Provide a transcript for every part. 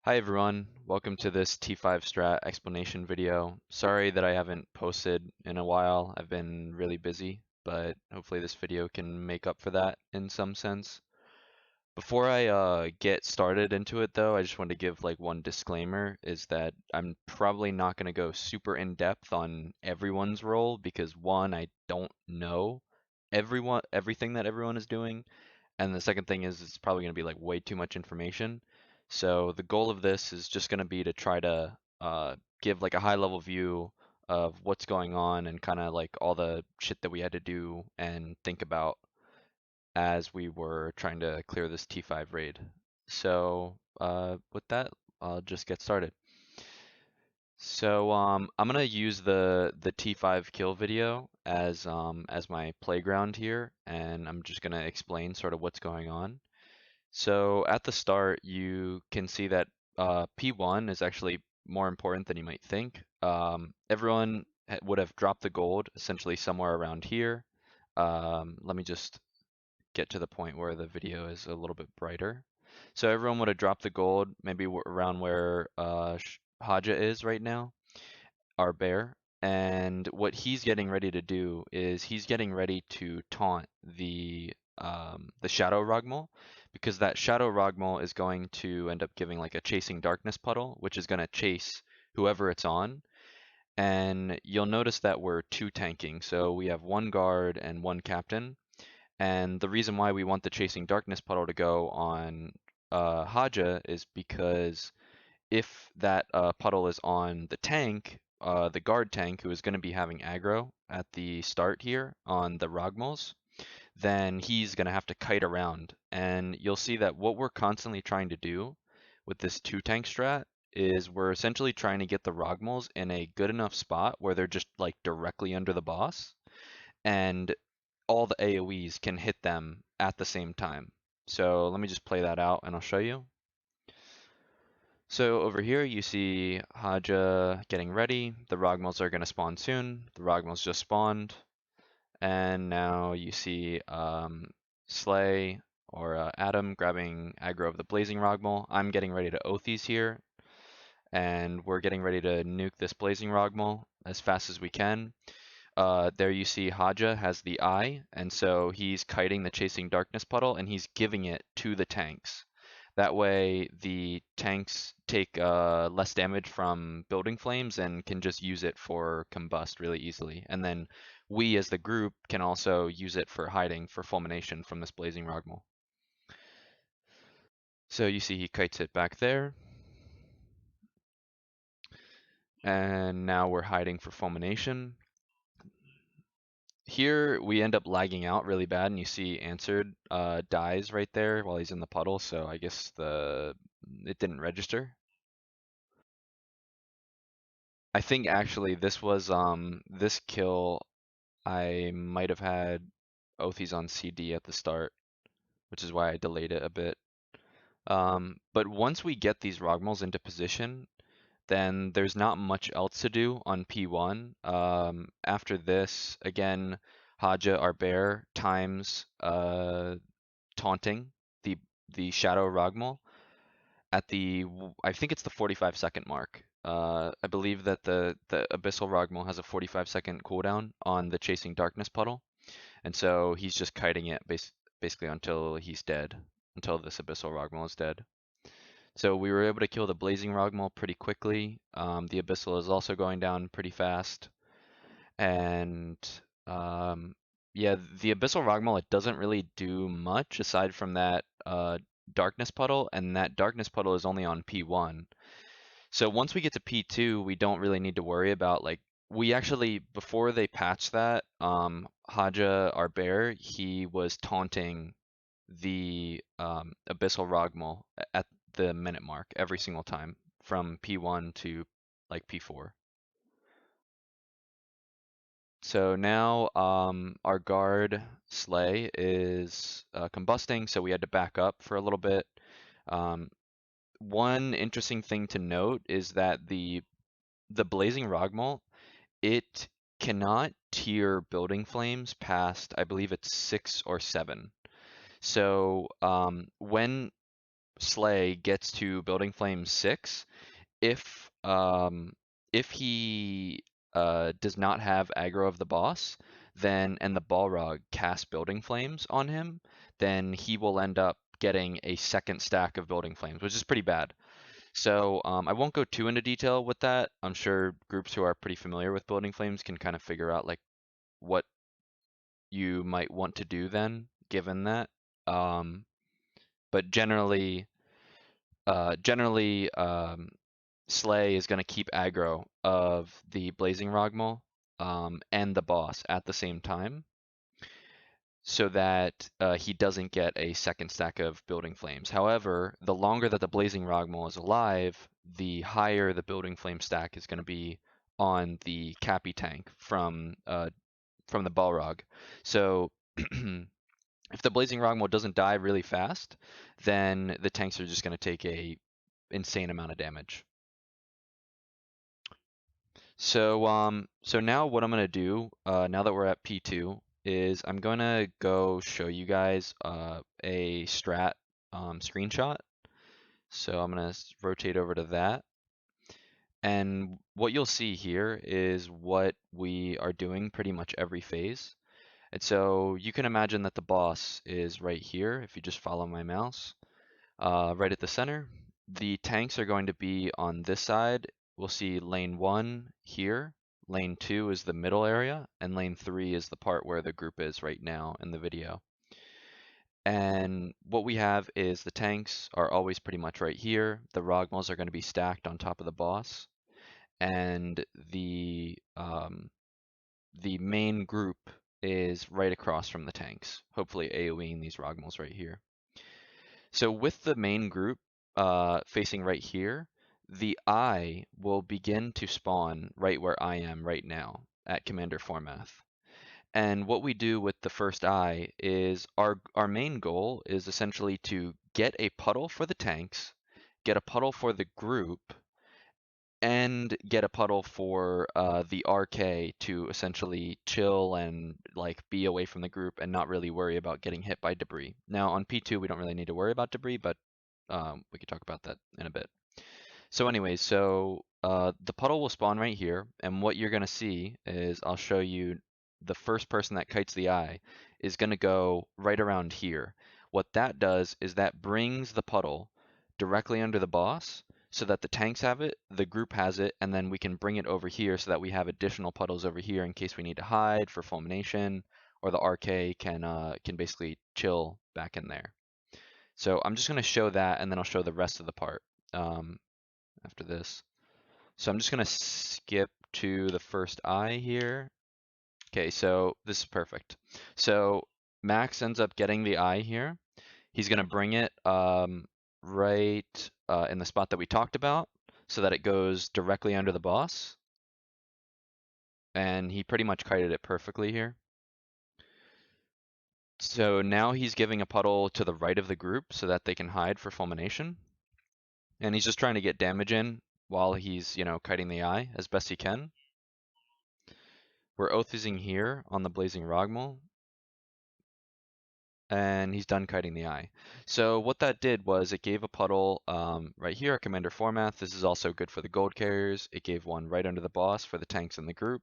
Hi everyone, welcome to this T5 strat explanation video. Sorry that I haven't posted in a while. I've been really busy, but hopefully this video can make up for that in some sense. Before I get started into it though, I just want to give like one disclaimer is that I'm probably not going to go super in depth on everyone's role because one, I don't know everything that everyone is doing, and the second thing is it's probably going to be like way too much information. So the goal of this is just going to be to try to give like a high level view of what's going on and kind of like all the shit that we had to do and think about as we were trying to clear this T5 raid. So with that, I'll just get started. So I'm gonna use the T5 kill video as my playground here, and I'm just gonna explain sort of what's going on. So at the start, you can see that P1 is actually more important than you might think. Everyone would have dropped the gold essentially somewhere around here. Let me just get to the point where the video is a little bit brighter. So everyone would have dropped the gold maybe around where Haja is right now, our bear. And what he's getting ready to do is he's getting ready to taunt the Shadow Rogmal, because that Shadow Rogmal is going to end up giving like a Chasing Darkness puddle, which is going to chase whoever it's on. And you'll notice that we're two tanking, so we have one guard and one captain. And the reason why we want the Chasing Darkness puddle to go on Haja is because if that puddle is on the tank, the guard tank, who is going to be having aggro at the start here on the Rogmals, then he's going to have to kite around. And you'll see that what we're constantly trying to do with this two tank strat is we're essentially trying to get the Rogmals in a good enough spot where they're just like directly under the boss, and all the AoEs can hit them at the same time. So let me just play that out and I'll show you. So over here you see Haja getting ready. The Rogmals are going to spawn soon. The Rogmals just spawned. And now you see Slay or Adam grabbing aggro of the Blazing Rogmal. I'm getting ready to Oathies here. And we're getting ready to nuke this Blazing Rogmal as fast as we can. There you see Haja has the eye, and so he's kiting the Chasing Darkness puddle and he's giving it to the tanks. That way the tanks take less damage from building flames and can just use it for combust really easily. And then we as the group can also use it for hiding for fulmination from this Blazing Rogmal. So you see he kites it back there. And now we're hiding for fulmination. Here we end up lagging out really bad, and you see Answered dies right there while he's in the puddle, so I guess it didn't register. I think actually this was this kill I might have had Oathies on CD at the start, which is why I delayed it a bit. But once we get these Rogmals into position, then there's not much else to do on P1. After this, again, Haja, our bear, times taunting the Shadow Rogmal at I think it's the 45-second mark. I believe that the Abyssal Rogmal has a 45-second cooldown on the Chasing Darkness puddle, and so he's just kiting it basically until he's dead, until this Abyssal Rogmal is dead. So we were able to kill the Blazing Rogmal pretty quickly. The Abyssal is also going down pretty fast. And yeah, the Abyssal Rogmal, it doesn't really do much aside from that Darkness Puddle, and that Darkness Puddle is only on P1. So once we get to P2, we don't really need to worry about like, we actually, before they patched that, Haja, our bear, he was taunting the Abyssal Rogmal at the minute mark every single time from P1 to like P4. So now our guard Slay is combusting, so we had to back up for a little bit. One interesting thing to note is that the Blazing Rogmal, it cannot tier building flames past, I believe it's 6 or 7. So when Slay gets to Building Flame 6 if if he does not have aggro of the boss, then and the balrog casts Building Flames on him, then he will end up getting a second stack of Building Flames, which is pretty bad. So I won't go too into detail with that. I'm sure groups who are pretty familiar with Building Flames can kind of figure out like what you might want to do then, given that. Um, but generally, Slay is going to keep aggro of the Blazing Rogmal and the boss at the same time, so that he doesn't get a second stack of Building Flames. However, the longer that the Blazing Rogmal is alive, the higher the Building Flame stack is going to be on the Cappy tank from the Balrog. So if the Blazing Rogmal doesn't die really fast, then the tanks are just going to take a insane amount of damage. So now what I'm gonna do, now that we're at P2, is I'm gonna go show you guys a strat screenshot. So I'm gonna rotate over to that. And what you'll see here is what we are doing pretty much every phase. And so you can imagine that the boss is right here, if you just follow my mouse, right at the center. The tanks are going to be on this side. We'll see lane 1 here. Lane 2 is the middle area, and lane 3 is the part where the group is right now in the video. And what we have is the tanks are always pretty much right here. The Rogmals are going to be stacked on top of the boss, and the main group is right across from the tanks, hopefully AoEing these Rogmals right here. So with the main group facing right here, the eye will begin to spawn right where I am right now at Commander Formath. And what we do with the first eye is our main goal is essentially to get a puddle for the tanks, get a puddle for the group, and get a puddle for the RK to essentially chill and like be away from the group and not really worry about getting hit by debris. Now on P2 we don't really need to worry about debris, but we could talk about that in a bit. So anyways, the puddle will spawn right here, and what you're gonna see is I'll show you the first person that kites the eye is gonna go right around here. What that does is that brings the puddle directly under the boss so that the tanks have it, the group has it, and then we can bring it over here so that we have additional puddles over here in case we need to hide for fulmination, or the RK can basically chill back in there. So I'm just gonna show that, and then I'll show the rest of the part after this. So I'm just gonna skip to the first eye here. Okay, so this is perfect. So Max ends up getting the eye here. He's gonna bring it right in the spot that we talked about so that it goes directly under the boss. And he pretty much kited it perfectly here. So now he's giving a puddle to the right of the group so that they can hide for fulmination. And he's just trying to get damage in while he's, kiting the eye as best he can. We're oathing here on the Blazing Rogmal, and he's done kiting the eye. So what that did was it gave a puddle right here, Commander Formath. This is also good for the gold carriers. It gave one right under the boss for the tanks in the group.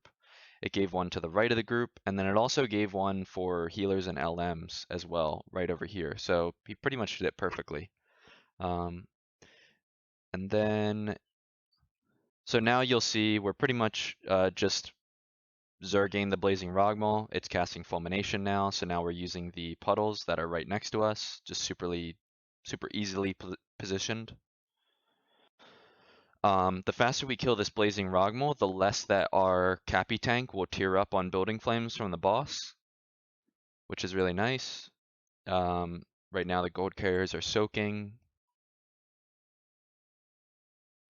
It gave one to the right of the group, and then it also gave one for healers and LMs as well, right over here. So he pretty much did it perfectly. And then, so now you'll see we're pretty much just Zergain the Blazing Rogmal. It's casting Fulmination now, so now we're using the puddles that are right next to us, just super easily positioned. The faster we kill this Blazing Rogmal, the less that our Cappy tank will tear up on Building Flames from the boss, which is really nice. Right now the gold carriers are soaking.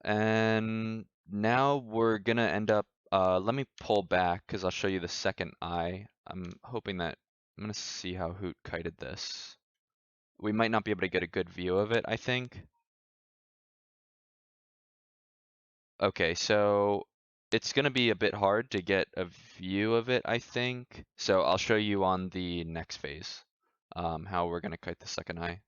And now we're gonna end up, let me pull back because I'll show you the second eye. I'm hoping that, I'm gonna see how Hoot kited this. We might not be able to get a good view of it, I think. Okay, so it's gonna be a bit hard to get a view of it, I think. So I'll show you on the next phase, how we're gonna kite the second eye.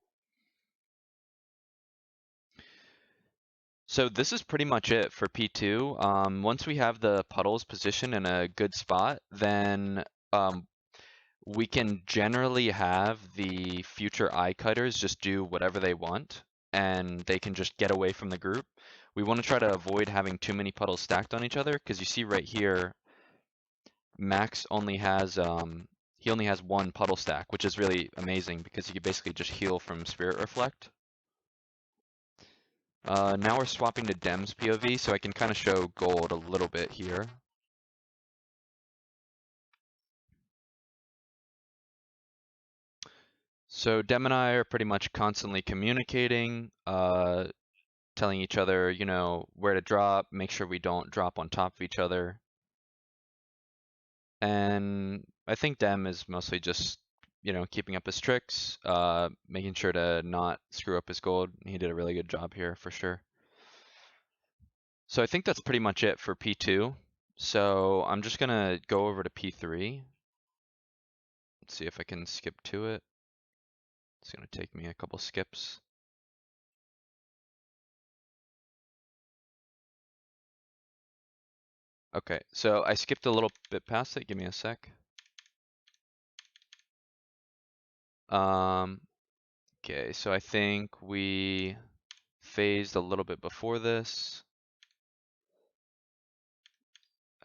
So this is pretty much it for P2. Once we have the puddles positioned in a good spot, then um, we can generally have the future eye cutters just do whatever they want, and they can just get away from the group. We want to try to avoid having too many puddles stacked on each other, because you see right here, Max only has he only has one puddle stack, which is really amazing because he can basically just heal from Spirit Reflect. Now we're swapping to Dem's POV, so I can kind of show gold a little bit here. So Dem and I are pretty much constantly communicating, telling each other, you know, where to drop, make sure we don't drop on top of each other. And I think Dem is mostly just, you know, keeping up his tricks, making sure to not screw up his gold. He did a really good job here for sure. So I think that's pretty much it for P2. So I'm just gonna go over to P3. Let's see if I can skip to it. It's gonna take me a couple skips. Okay, so I skipped a little bit past it. Give me a sec. Okay, so I think we phased a little bit before this.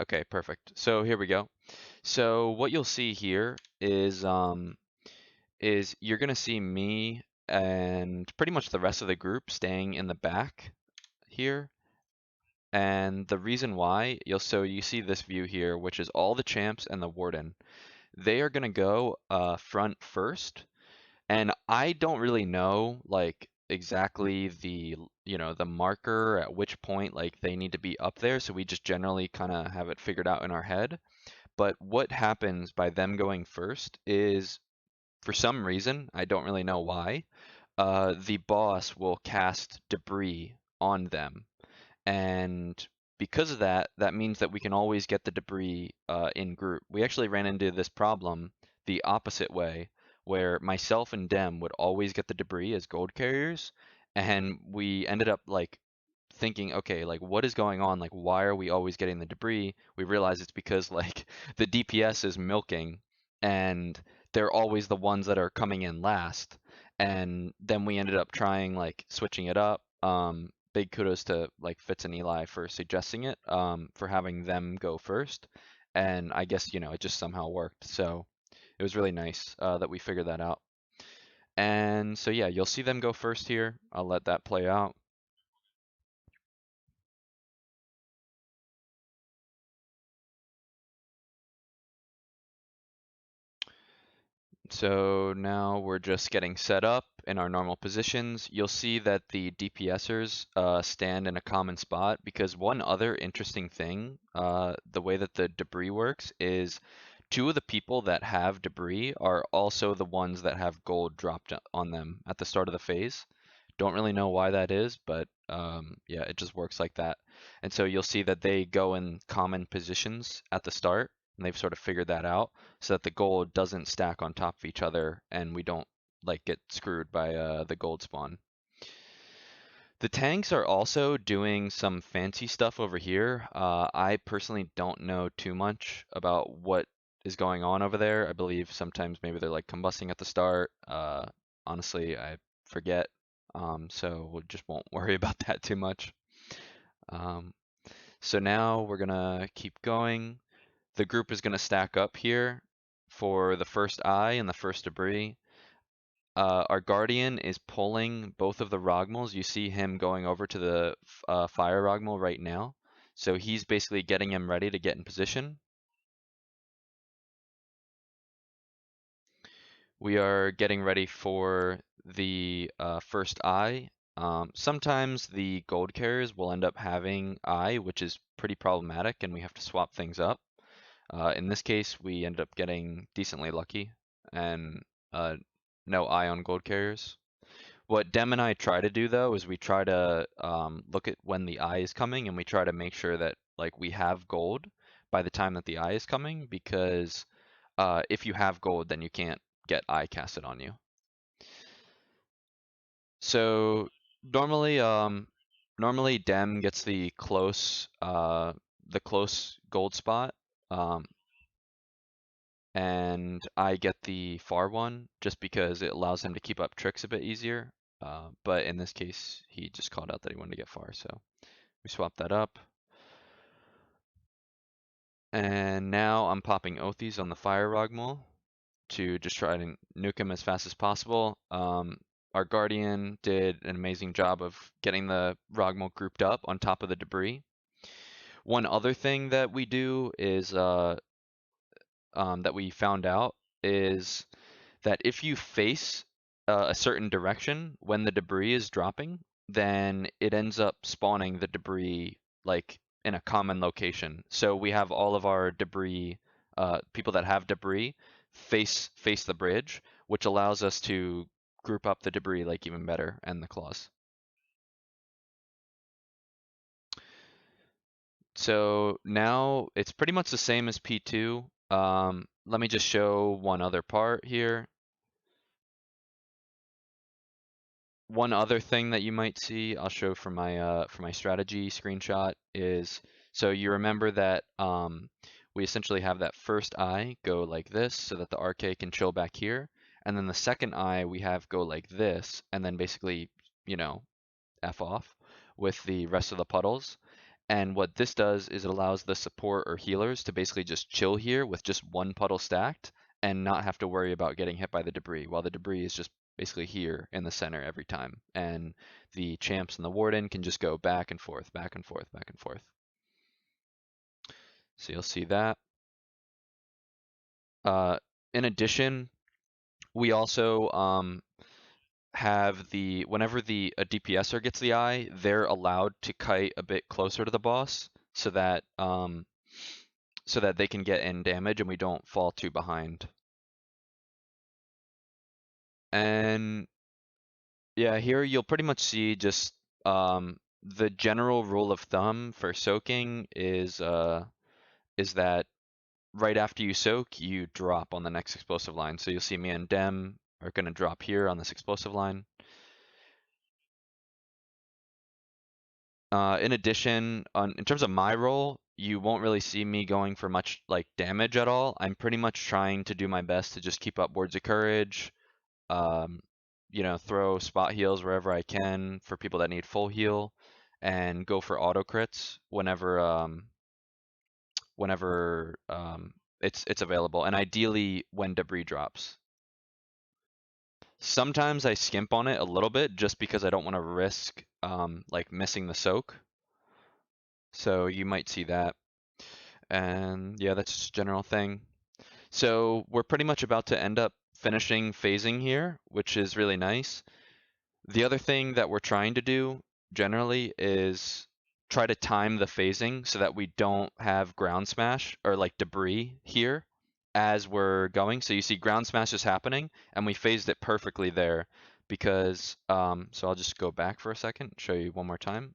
Okay, perfect. So here we go. So what you'll see here is you're gonna see me and pretty much the rest of the group staying in the back here. And the reason why, so you see this view here, which is all the champs and the warden. They are gonna go front first. And I don't really know like exactly the, you know, the marker at which point like they need to be up there, so we just generally kind of have it figured out in our head. But what happens by them going first is, for some reason, I don't really know why, the boss will cast debris on them. And because of that, that means that we can always get the debris in group. We actually ran into this problem the opposite way, where myself and Dem would always get the debris as gold carriers, and we ended up like thinking, okay, like what is going on? Like why are we always getting the debris? We realize it's because like the DPS is milking, and they're always the ones that are coming in last. And then we ended up trying like switching it up. Big kudos to like Fitz and Eli for suggesting it, for having them go first. And I guess, you know, it just somehow worked. So it was really nice that we figured that out. And so yeah, you'll see them go first here. I'll let that play out. So now we're just getting set up in our normal positions. You'll see that the DPSers stand in a common spot, because one other interesting thing, the way that the debris works is two of the people that have debris are also the ones that have gold dropped on them at the start of the phase. Don't really know why that is, but yeah, it just works like that. And so you'll see that they go in common positions at the start, and they've sort of figured that out so that the gold doesn't stack on top of each other and we don't like get screwed by the gold spawn. The tanks are also doing some fancy stuff over here. I personally don't know too much about what is going on over there. I believe sometimes maybe they're like combusting at the start. Honestly, I forget. So we just won't worry about that too much. Um, so now we're gonna keep going. The group is gonna stack up here for the first eye and the first debris. Our guardian is pulling both of the Rogmals. You see him going over to the fire Rogmal right now. So he's basically getting him ready to get in position. We are getting ready for the first eye. Sometimes the gold carriers will end up having eye, which is pretty problematic, and we have to swap things up. In this case, we ended up getting decently lucky and no eye on gold carriers. What Dem and I try to do though is we try to look at when the eye is coming, and we try to make sure that like we have gold by the time that the eye is coming, because if you have gold, then you can't get eye casted on you. So normally Normally Dem gets the close gold spot, um, and I get the far one just because it allows him to keep up tricks a bit easier. But in this case, he just called out that he wanted to get far, so we swap that up. And now I'm popping Oathies on the Fire Rogmole to just try to nuke him as fast as possible. Our Guardian did an amazing job of getting the Rogmole grouped up on top of the debris. One other thing that we do is that we found out is that if you face a certain direction when the debris is dropping, then it ends up spawning the debris like in a common location. So we have all of our debris, people that have debris, face the bridge, which allows us to group up the debris like even better and the claws. So now it's pretty much the same as P2. Let me just show one other part here. One other thing that you might see, I'll show for my strategy screenshot is, so you remember that we essentially have that first eye go like this so that the RK can chill back here, and then the second eye we have go like this, and then basically, you know, F off with the rest of the puddles. And what this does is it allows the support or healers to basically just chill here with just one puddle stacked and not have to worry about getting hit by the debris, while the debris is just basically here in the center every time. And the champs and the warden can just go back and forth, back and forth, back and forth. So you'll see that. In addition, we also have whenever a DPSer gets the eye, they're allowed to kite a bit closer to the boss so that they can get in damage and we don't fall too behind. And yeah, here you'll pretty much see just the general rule of thumb for soaking is that right after you soak, you drop on the next explosive line. So you'll see me and Dem are gonna drop here on this explosive line. In addition, in terms of my role, you won't really see me going for much like damage at all. I'm pretty much trying to do my best to just keep up words of courage, um, throw spot heals wherever I can for people that need full heal, and go for auto crits whenever it's available, and ideally when debris drops. Sometimes I skimp on it a little bit just because I don't want to risk like missing the soak. So you might see that. And yeah, that's just a general thing. So we're pretty much about to end up finishing phasing here, which is really nice. The other thing that we're trying to do generally is try to time the phasing so that we don't have ground smash or like debris here as we're going. So you see ground smash is happening and we phased it perfectly there because, so I'll just go back for a second, show you one more time.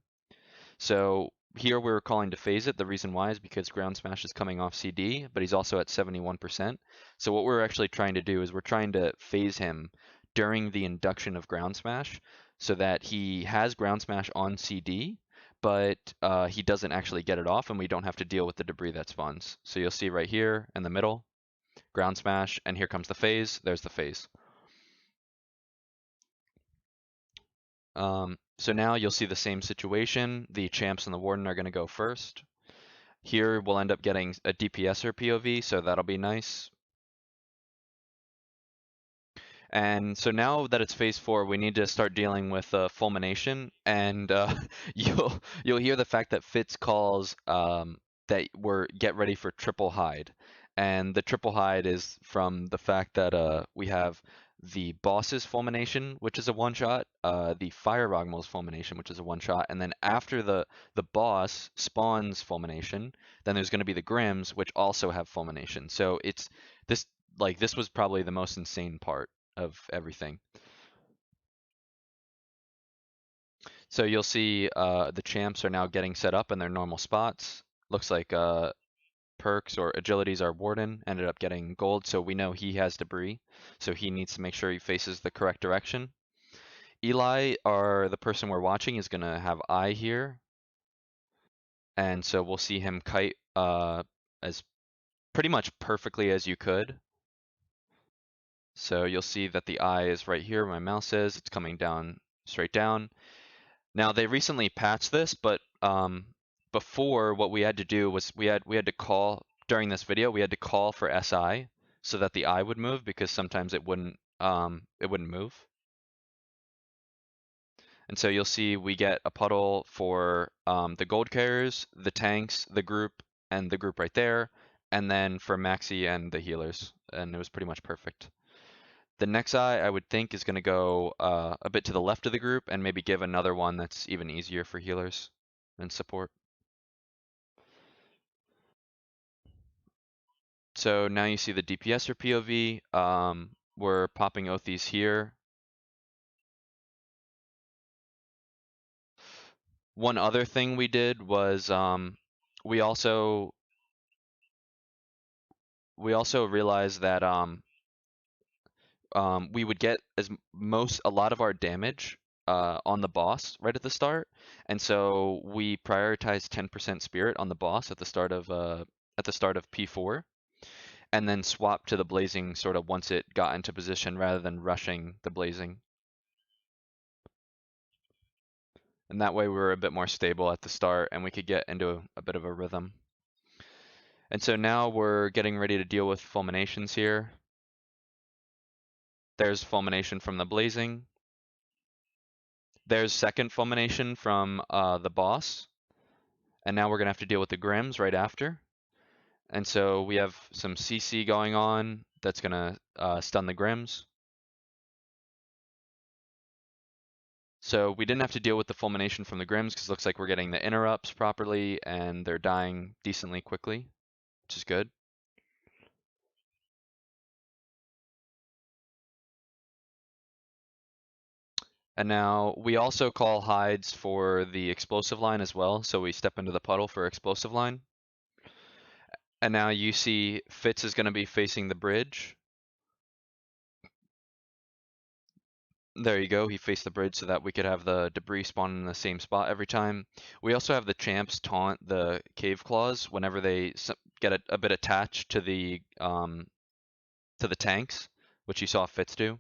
So here we're calling to phase it. The reason why is because ground smash is coming off CD, but he's also at 71%. So what we're actually trying to do is we're trying to phase him during the induction of ground smash so that he has ground smash on CD, but he doesn't actually get it off and we don't have to deal with the debris that spawns. So you'll see right here in the middle, ground smash, and here comes the phase. There's the phase. So now you'll see the same situation. The champs and the warden are going to go first. Here we'll end up getting a DPSer POV, so that'll be nice. And so now that it's phase 4, we need to start dealing with fulmination, and you'll hear the fact that Fitz calls that we're get ready for triple hide, and the triple hide is from the fact that we have the boss's fulmination, which is a one shot, the fire rogmole's fulmination, which is a one shot, and then after the boss spawns fulmination, then there's going to be the grims, which also have fulmination. So it's this was probably the most insane part of everything. So you'll see the champs are now getting set up in their normal spots. Looks like perks or agilities our warden ended up getting gold, so we know he has debris. So he needs to make sure he faces the correct direction. Eli, the person we're watching, is gonna have eye here, and so we'll see him kite as pretty much perfectly as you could. So you'll see that the eye is right here, where my mouse is. It's coming down, straight down. Now they recently patched this, but before what we had to do was we had to call during this video, we had to call for SI so that the eye would move because sometimes it wouldn't move. And so you'll see we get a puddle for the gold carriers, the tanks, the group, and the group right there, and then for Maxi and the healers, and it was pretty much perfect. The next eye I would think is going to go a bit to the left of the group and maybe give another one that's even easier for healers and support. So now you see the DPS or POV. We're popping Othes here. One other thing we did was we also realized that we would get a lot of our damage on the boss right at the start, and so we prioritized 10% spirit on the boss at the start of P4, and then swapped to the blazing sort of once it got into position rather than rushing the blazing. And that way we were a bit more stable at the start and we could get into a bit of a rhythm. And so now we're getting ready to deal with fulminations here. There's fulmination from the blazing. There's second fulmination from the boss. And now we're gonna have to deal with the Grims right after. And so we have some CC going on that's gonna stun the Grims. So we didn't have to deal with the fulmination from the Grims because it looks like we're getting the interrupts properly and they're dying decently quickly, which is good. And now we also call hides for the explosive line as well. So we step into the puddle for explosive line. And now you see Fitz is going to be facing the bridge. There you go. He faced the bridge so that we could have the debris spawn in the same spot every time. We also have the champs taunt the cave claws whenever they get a bit attached to the tanks, which you saw Fitz do.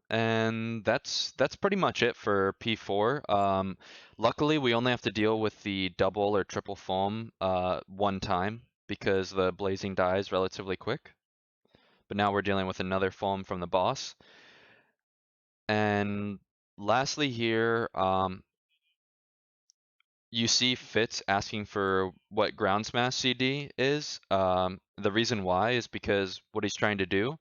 And that's pretty much it for P4. Luckily, we only have to deal with the double or triple foam one time because the blazing dies relatively quick. But now we're dealing with another foam from the boss. And lastly here, you see Fitz asking for what ground smash CD is. The reason why is because what he's trying to do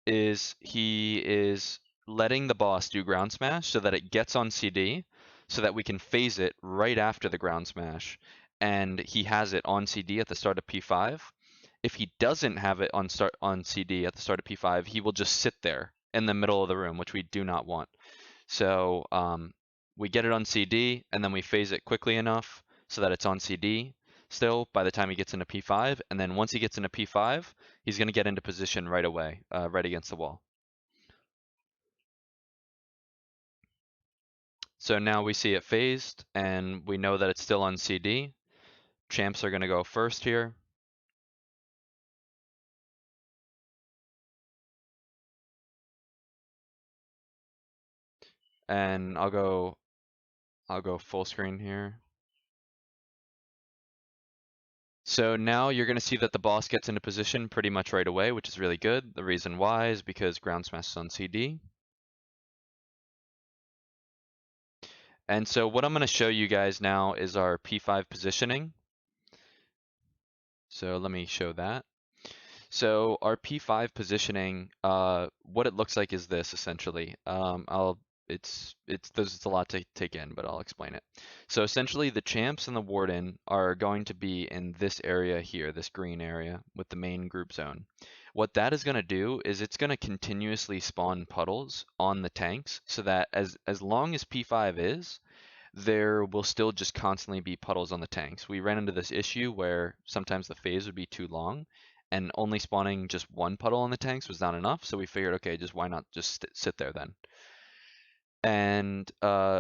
is he is letting the boss do ground smash so that it gets on CD so that we can phase it right after the ground smash. And he has it on CD at the start of P5. If he doesn't have it on CD at the start of P5, he will just sit there in the middle of the room, which we do not want. So we get it on CD and then we phase it quickly enough so that it's on CD still by the time he gets into P5. And then once he gets into P5, he's going to get into position right away, right against the wall. So now we see it phased and we know that it's still on CD. Champs are going to go first here. And I'll go full screen here. So now you're going to see that the boss gets into position pretty much right away, which is really good. The reason why is because ground smash is on CD. And so what I'm going to show you guys now is our P5 positioning. So let me show that. So our P5 positioning, what it looks like is this essentially. There's a lot to take in, but I'll explain it. So essentially the champs and the warden are going to be in this area here, this green area with the main group zone. What that is going to do is it's going to continuously spawn puddles on the tanks so that as long as P5 is, there will still just constantly be puddles on the tanks. We ran into this issue where sometimes the phase would be too long and only spawning just one puddle on the tanks was not enough. So we figured, okay, just why not just sit there then? And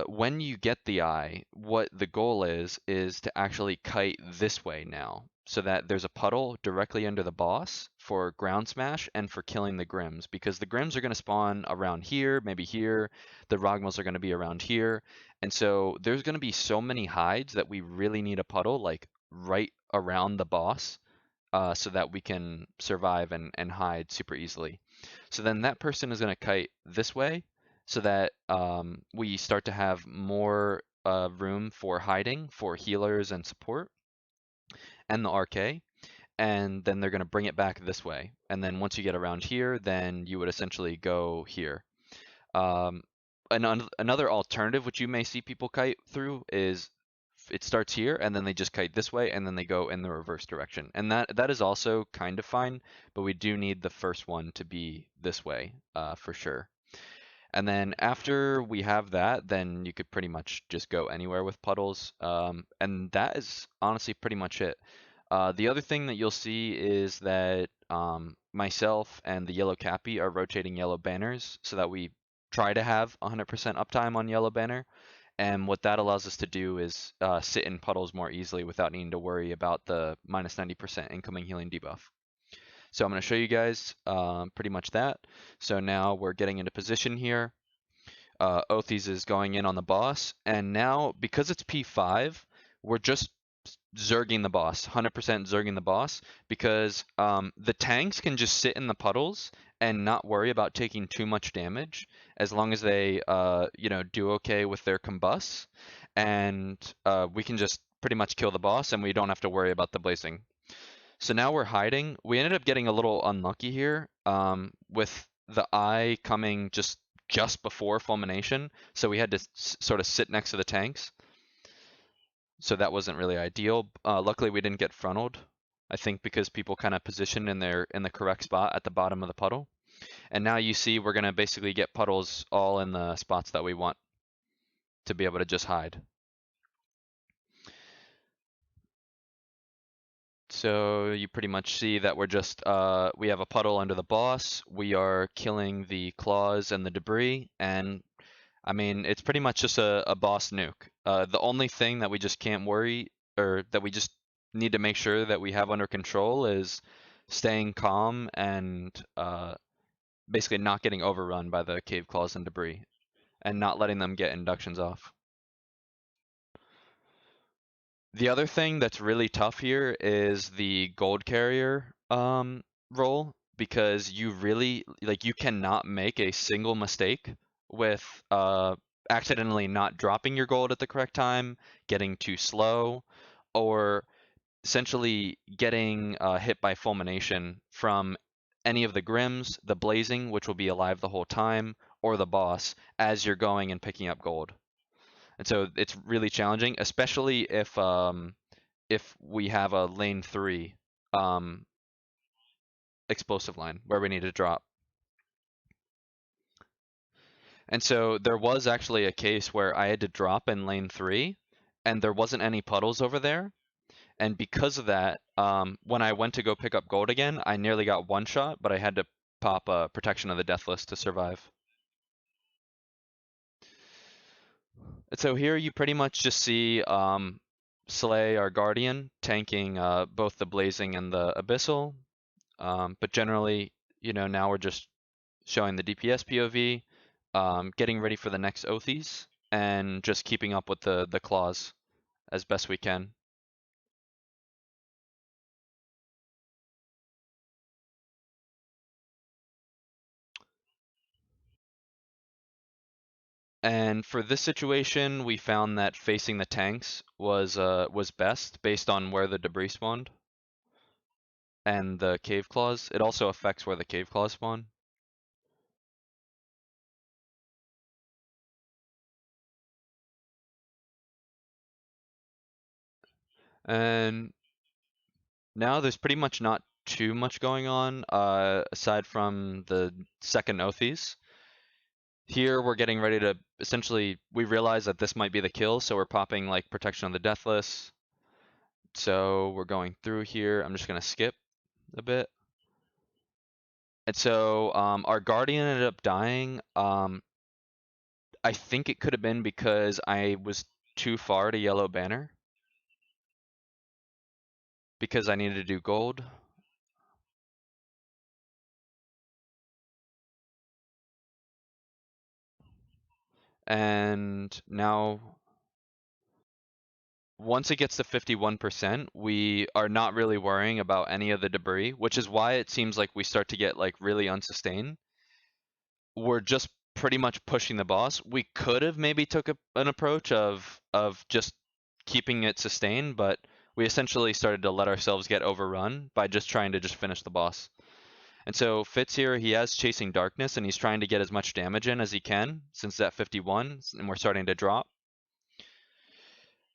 when you get the eye, what the goal is to actually kite this way now, so that there's a puddle directly under the boss for ground smash and for killing the grims, because the grims are going to spawn around here, maybe here. The rogmals are going to be around here, and so there's going to be so many hides that we really need a puddle like right around the boss, so that we can survive and hide super easily. So then that person is going to kite this way so that we start to have more room for hiding for healers and support and the RK. And then they're going to bring it back this way. And then once you get around here, then you would essentially go here. Um, another alternative, which you may see people kite through, is it starts here and then they just kite this way and then they go in the reverse direction. And that is also kind of fine, but we do need the first one to be this way for sure. And then after we have that, then you could pretty much just go anywhere with puddles. And that is honestly pretty much it. The other thing that you'll see is that myself and the yellow cappy are rotating yellow banners so that we try to have 100% uptime on yellow banner. And what that allows us to do is sit in puddles more easily without needing to worry about the minus 90% incoming healing debuff. So I'm going to show you guys pretty much that. So now we're getting into position here. Othes is going in on the boss. And now, because it's P5, we're just zerging the boss, 100% zerging the boss, because the tanks can just sit in the puddles and not worry about taking too much damage as long as they, do okay with their combusts. And we can just pretty much kill the boss and we don't have to worry about the blazing. So now we're hiding. We ended up getting a little unlucky here with the eye coming just before fulmination, so we had to sort of sit next to the tanks. So that wasn't really ideal. Luckily, we didn't get frontaled. I think because people kind of positioned in the correct spot at the bottom of the puddle. And now you see we're gonna basically get puddles all in the spots that we want to be able to just hide. So you pretty much see that we're just, we have a puddle under the boss, we are killing the claws and the debris, and I mean, it's pretty much just a boss nuke. The only thing that we just can't worry, or that we just need to make sure that we have under control is staying calm and basically not getting overrun by the cave claws and debris, and not letting them get inductions off. The other thing that's really tough here is the gold carrier role, because you really like you cannot make a single mistake with accidentally not dropping your gold at the correct time, getting too slow, or essentially getting hit by fulmination from any of the grims, the blazing, which will be alive the whole time, or the boss as you're going and picking up gold. And so it's really challenging, especially if we have a lane 3 um, explosive line where we need to drop. And so there was actually a case where I had to drop in lane 3 and there wasn't any puddles over there. And because of that, when I went to go pick up gold again, I nearly got one shot, but I had to pop a protection of the deathless to survive. And so here you pretty much just see Slay, our guardian, tanking both the blazing and the abyssal. But generally, now we're just showing the DPS POV, getting ready for the next Othes, and just keeping up with the claws as best we can. And for this situation, we found that facing the tanks was best based on where the debris spawned and the cave claws. It also affects where the cave claws spawn. And now there's pretty much not too much going on aside from the second Othes. Here we're getting ready to essentially, we realize that this might be the kill, so we're popping like protection on the deathless. So we're going through here. I'm just gonna skip a bit. And so our guardian ended up dying. I think it could have been because I was too far to yellow banner because I needed to do gold. And now once it gets to 51%, we are not really worrying about any of the debris, which is why it seems like we start to get like really unsustained. We're just pretty much pushing the boss. We could have maybe took an approach of just keeping it sustained, but we essentially started to let ourselves get overrun by just trying to just finish the boss. And so Fitz here, he has Chasing Darkness, and he's trying to get as much damage in as he can since it's at 51, and we're starting to drop.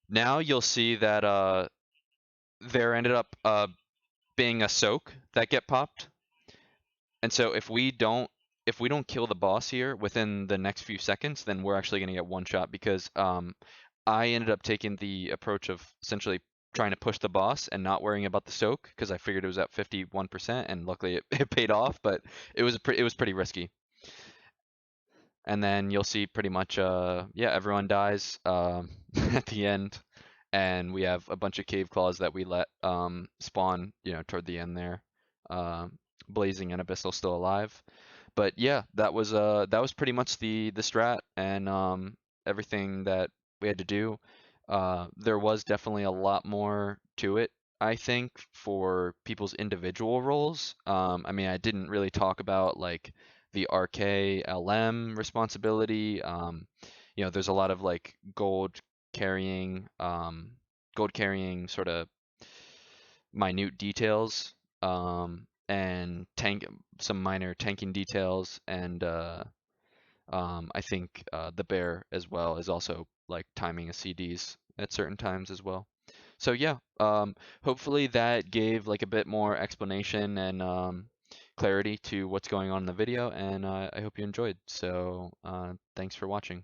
Now you'll see that there ended up being a soak that get popped. And so if we don't kill the boss here within the next few seconds, then we're actually going to get one shot because I ended up taking the approach of essentially trying to push the boss and not worrying about the soak because I figured it was at 51% and luckily it paid off, but it was pretty risky. And then you'll see pretty much yeah, everyone dies at the end, and we have a bunch of cave claws that we let spawn, toward the end there. Blazing and Abyssal still alive. But yeah, that was pretty much the strat and everything that we had to do. There was definitely a lot more to it, I think, for people's individual roles. I mean, I didn't really talk about like the RK responsibility. There's a lot of like gold carrying sort of minute details, and some minor tanking details, and I think the bear as well is also like timing his CDs at certain times as well. So yeah, hopefully that gave like a bit more explanation and clarity to what's going on in the video, and I hope you enjoyed. So thanks for watching.